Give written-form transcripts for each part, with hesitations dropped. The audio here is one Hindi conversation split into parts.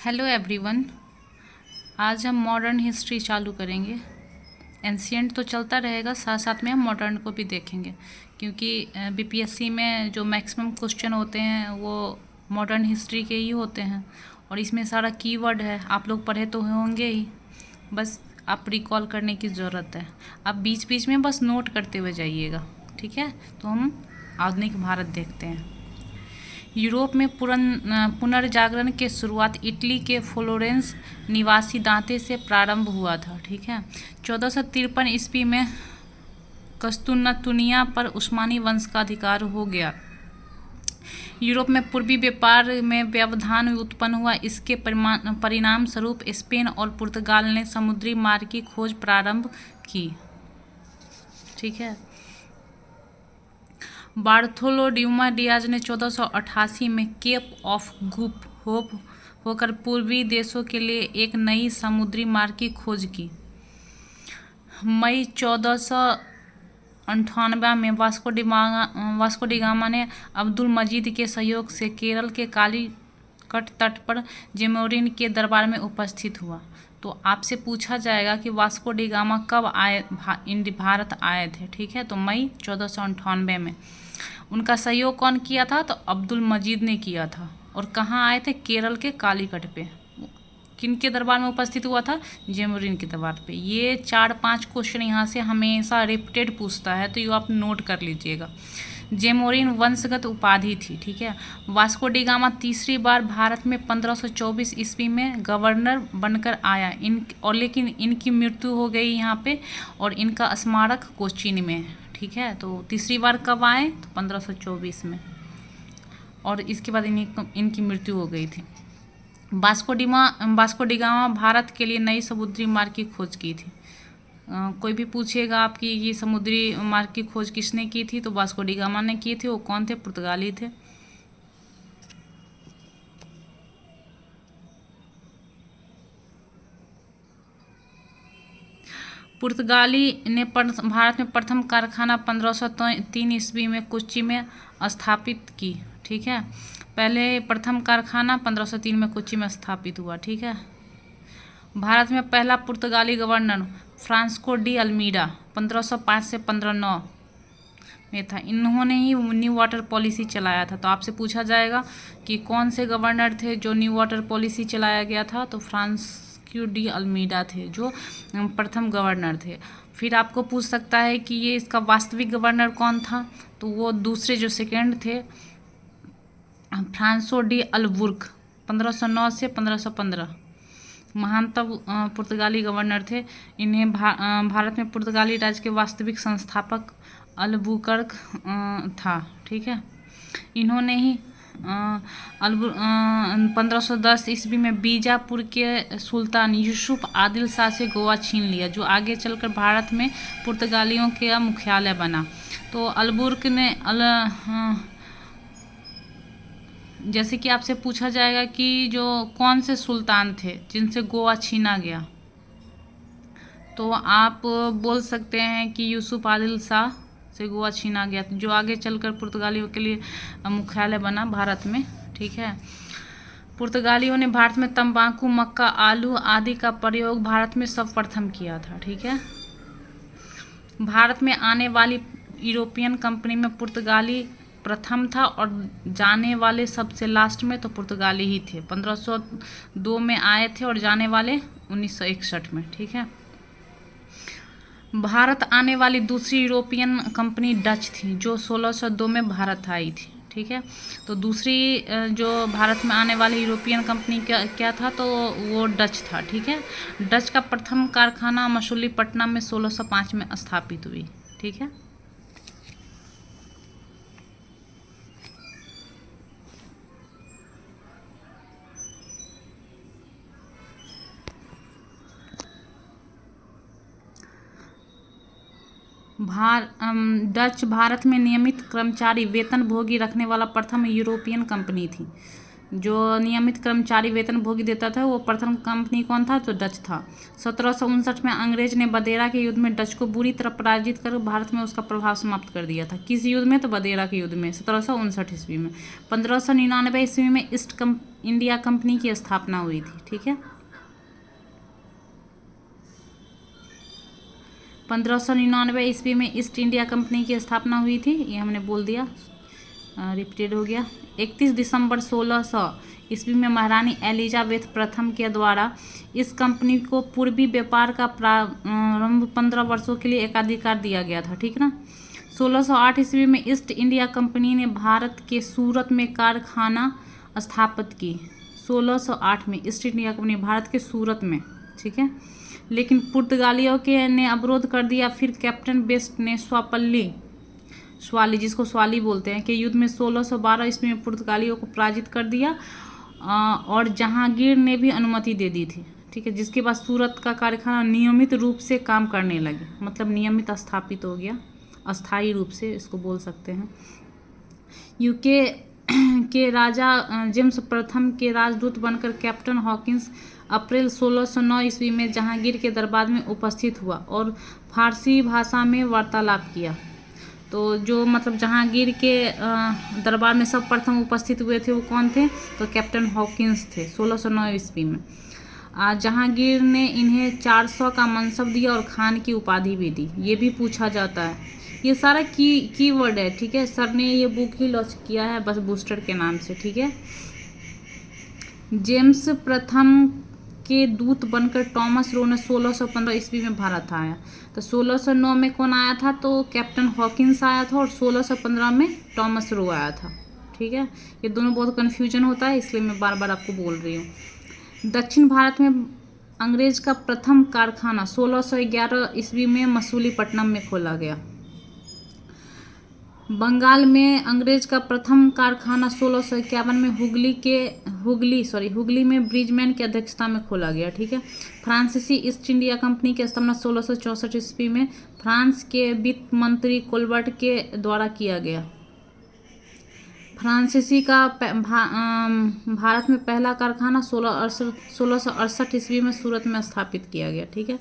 Hello everyone. आज हम मॉडर्न हिस्ट्री चालू करेंगे। एंशियंट तो चलता रहेगा, साथ साथ में हम मॉडर्न को भी देखेंगे, क्योंकि बीपीएससी में जो मैक्सिमम क्वेश्चन होते हैं वो मॉडर्न हिस्ट्री के ही होते हैं और इसमें सारा कीवर्ड है। आप लोग पढ़े तो होंगे ही, बस आप रिकॉल करने की ज़रूरत है। आप बीच बीच में बस नोट करते हुए जाइएगा, ठीक है। तो हम आधुनिक भारत देखते हैं। यूरोप में पुनर्जागरण के शुरुआत इटली के फ्लोरेंस निवासी दांते से प्रारंभ हुआ था, ठीक है। 1453 ईस्वी में कस्तुनतुनिया पर उस्मानी वंश का अधिकार हो गया। यूरोप में पूर्वी व्यापार में व्यवधान उत्पन्न हुआ। इसके परिणाम स्वरूप स्पेन और पुर्तगाल ने समुद्री मार्ग की खोज प्रारंभ की, ठीक है। बार्थोलोड्यूमा डियाज ने 1488 में केप ऑफ गुड होप होकर पूर्वी देशों के लिए एक नई समुद्री मार्ग की खोज की। मई 1498 में वास्को डी गामा ने अब्दुल मजीद के सहयोग से केरल के कालीकट तट पर जेमोरिन के दरबार में उपस्थित हुआ। तो आपसे पूछा जाएगा कि वास्को डी गामा कब भारत आए थे, ठीक है। तो मई 1498 में। उनका सहयोग कौन किया था? तो अब्दुल मजीद ने किया था। और कहाँ आए थे? केरल के कालीकट पे। किन के दरबार में उपस्थित हुआ था? जेमोरिन के दरबार पे। ये 4-5 क्वेश्चन यहाँ से हमेशा रिपीटेड पूछता है, तो ये आप नोट कर लीजिएगा। जेमोरिन वंशगत उपाधि थी, ठीक है। वास्को डी गामा तीसरी बार भारत में 1524 ईस्वी में गवर्नर बनकर आया। लेकिन इनकी मृत्यु हो गई यहाँ पे, और इनका स्मारक कोचीन में है, ठीक है। तो तीसरी बार कब आए? तो 1524 में, और इसके बाद इनकी मृत्यु हो गई थी। वास्को डी गामा भारत के लिए नई समुद्री मार्ग की खोज की थी। कोई भी पूछेगा आपकी ये समुद्री मार्ग की खोज किसने की थी, तो वास्को डी गामा ने की थी। वो कौन थे? पुर्तगाली थे। पुर्तगाली ने भारत में प्रथम कारखाना 1503 ईस्वी में कोच्चि में स्थापित की, ठीक है। पहले प्रथम कारखाना 1503 में कोच्चि में स्थापित हुआ, ठीक है। भारत में पहला पुर्तगाली गवर्नर फ्रांसिस्को डी अल्मीडा 1505 से 1509 में था। इन्होंने ही न्यू वाटर पॉलिसी चलाया था। तो आपसे पूछा जाएगा कि कौन से गवर्नर थे जो न्यू वाटर पॉलिसी चलाया गया था, तो फ्रांसिस्को डी अल्मीडा थे जो प्रथम गवर्नर थे। फिर आपको पूछ सकता है कि ये इसका वास्तविक गवर्नर कौन था, तो वो दूसरे जो सेकेंड थे फ्रांसो डी अल्बुर्क 1509 से 1515 महानतम पुर्तगाली गवर्नर थे। इन्हें भारत में पुर्तगाली राज्य के वास्तविक संस्थापक अल्बुकर्क था, ठीक है। इन्होंने ही 1510 ईस्वी में बीजापुर के सुल्तान यूसुफ आदिल शाह से गोवा छीन लिया, जो आगे चलकर भारत में पुर्तगालियों का मुख्यालय बना। तो अल्बुर्क ने जैसे कि आपसे पूछा जाएगा कि जो कौन से सुल्तान थे जिनसे गोवा छीना गया, तो आप बोल सकते हैं कि यूसुफ आदिल शाह से गोवा छीना गया, जो आगे चलकर पुर्तगालियों के लिए मुख्यालय बना भारत में, ठीक है। पुर्तगालियों ने भारत में तंबाकू, मक्का, आलू आदि का प्रयोग भारत में सर्वप्रथम किया था, ठीक है। भारत में आने वाली यूरोपियन कंपनी में पुर्तगाली प्रथम था, और जाने वाले सबसे लास्ट में तो पुर्तगाली ही थे। 1502 में आए थे और जाने वाले 1961 में, ठीक है। भारत आने वाली दूसरी यूरोपियन कंपनी डच थी, जो 1602 में भारत आई थी, ठीक है। तो दूसरी जो भारत में आने वाली यूरोपियन कंपनी क्या था, तो वो डच था, ठीक है। डच का प्रथम कारखाना मछलीपट्टनम में 1605 में स्थापित हुई, ठीक है। डच भारत में नियमित कर्मचारी वेतनभोगी रखने वाला प्रथम यूरोपियन कंपनी थी। जो नियमित कर्मचारी वेतन भोगी देता था वो प्रथम कंपनी कौन था? तो डच था। 1759 में अंग्रेज ने बदेरा के युद्ध में डच को बुरी तरह पराजित कर भारत में उसका प्रभाव समाप्त कर दिया था। किस युद्ध में? तो बदेरा के युद्ध में 1759 ईस्वी में। 1599 ईस्वी में ईस्ट इंडिया कंपनी की स्थापना हुई थी। ठीक है, 1599 ईस्वी में ईस्ट इंडिया कंपनी की स्थापना हुई थी, ये हमने बोल दिया, रिपीटेड हो गया। 31 दिसंबर 1600 ईस्वी में महारानी एलिजाबेथ प्रथम के द्वारा इस कंपनी को पूर्वी व्यापार का प्रारंभ 15 वर्षों के लिए एकाधिकार दिया गया था। ठीक ना। 1608 ईस्वी में ईस्ट इंडिया कंपनी ने भारत के सूरत में कारखाना स्थापित की। 1608 में ईस्ट इंडिया कंपनी भारत के सूरत में, ठीक है, लेकिन पुर्तगालियों के ने अवरोध कर दिया। फिर कैप्टन बेस्ट ने स्वाली, जिसको स्वाली बोलते हैं, के युद्ध में 1612 ईस्वी में पुर्तगालियों को पराजित कर दिया और जहांगीर ने भी अनुमति दे दी थी। ठीक है, जिसके बाद सूरत का कारखाना नियमित रूप से काम करने लगे, मतलब नियमित स्थापित हो गया, अस्थायी रूप से इसको बोल सकते हैं। यूके के राजा जेम्स प्रथम के राजदूत बनकर कैप्टन हॉकिंस अप्रैल 1609 ईस्वी में जहांगीर के दरबार में उपस्थित हुआ और फारसी भाषा में वार्तालाप किया। तो जो मतलब जहांगीर के दरबार में सब प्रथम उपस्थित हुए थे वो कौन थे? तो कैप्टन हॉकिंस थे 1609 ईस्वी में। जहांगीर ने इन्हें 400 का मनसब दिया और खान की उपाधि भी दी। ये भी पूछा जाता है, ये सारा कीवर्ड है। ठीक है, सर ने ये बुक ही लॉन्च किया है बस बूस्टर के नाम से। ठीक है, जेम्स प्रथम के दूत बनकर टॉमस रो ने 1615 ईस्वी में भारत आया। तो 1609 में कौन आया था? तो कैप्टन हॉकिंस आया था और 1615 में टॉमस रो आया था। ठीक है, ये दोनों बहुत कन्फ्यूजन होता है, इसलिए मैं बार बार आपको बोल रही हूँ। दक्षिण भारत में अंग्रेज का प्रथम कारखाना 1611 ईस्वी में मसूलीपट्टनम में खोला गया। बंगाल में अंग्रेज का प्रथम कारखाना 1651 में हुगली में ब्रिजमैन की अध्यक्षता में खोला गया। ठीक है, फ्रांसीसी ईस्ट इंडिया कंपनी की स्थापना 1664 ईस्वी में फ्रांस के वित्त मंत्री कोलबर्ट के द्वारा किया गया। फ्रांसीसी का भारत में पहला कारखाना 1668 ईस्वी में सूरत में स्थापित किया गया। ठीक है,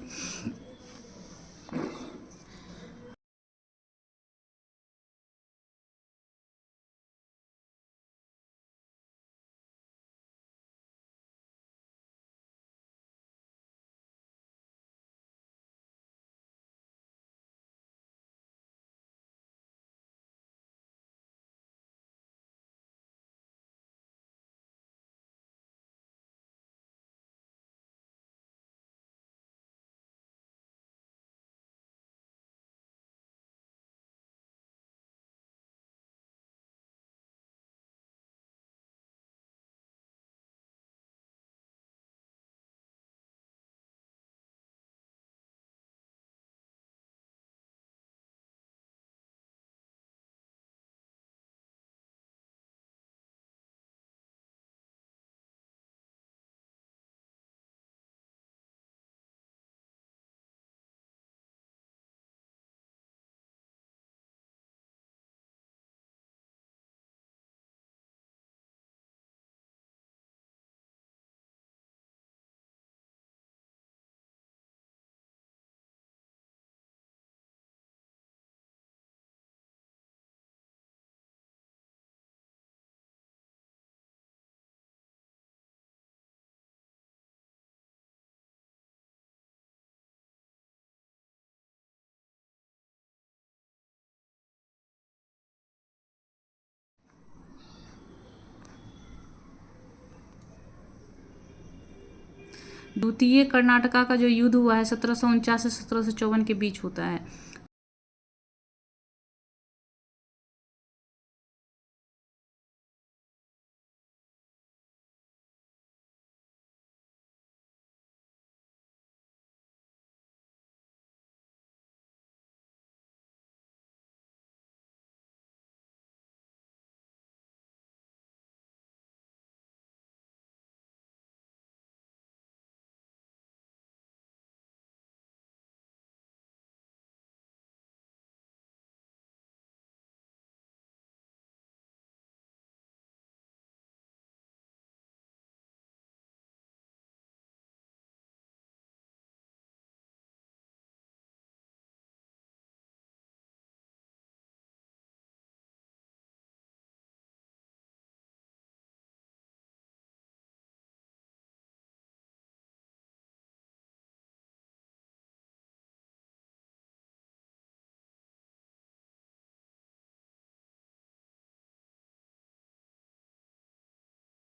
द्वितीय कर्नाटका का जो युद्ध हुआ है 1749 से 1754 के बीच होता है।